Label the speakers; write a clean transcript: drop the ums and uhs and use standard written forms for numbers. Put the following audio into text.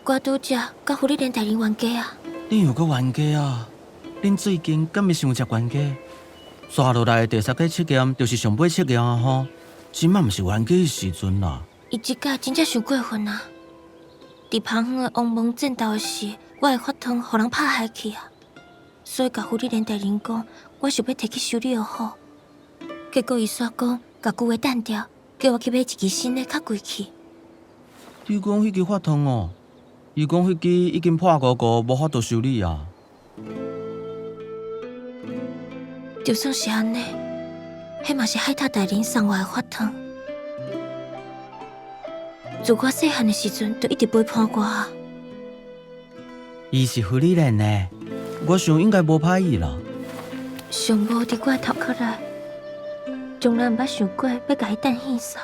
Speaker 1: 我拄则甲福利连大人冤家啊！
Speaker 2: 恁又搁冤家啊？恁最近敢会想食冤家？刷落来的第3个测验就是上尾测验啊吼！即摆毋是冤家的时阵啦。
Speaker 1: 伊即届真正伤过分啊！伫旁远的王蒙战斗时，我的法汤互人拍害去啊！所以甲福利连大人讲，我想要摕去修理好。结果伊煞讲，甲旧的单掉，叫我去买一支新的较贵去。
Speaker 2: 你讲迄支法汤哦？伊讲迄支已经破糊糊，无法度修理啊。
Speaker 1: 就算是安尼，迄嘛是海塔大人送我的法汤。自我细汉的时阵，就一直陪伴我啊。
Speaker 2: 伊是福利连的，我想应该无歹意啦。
Speaker 1: 上无伫我的头壳内，从来毋捌想过要甲伊等现煞。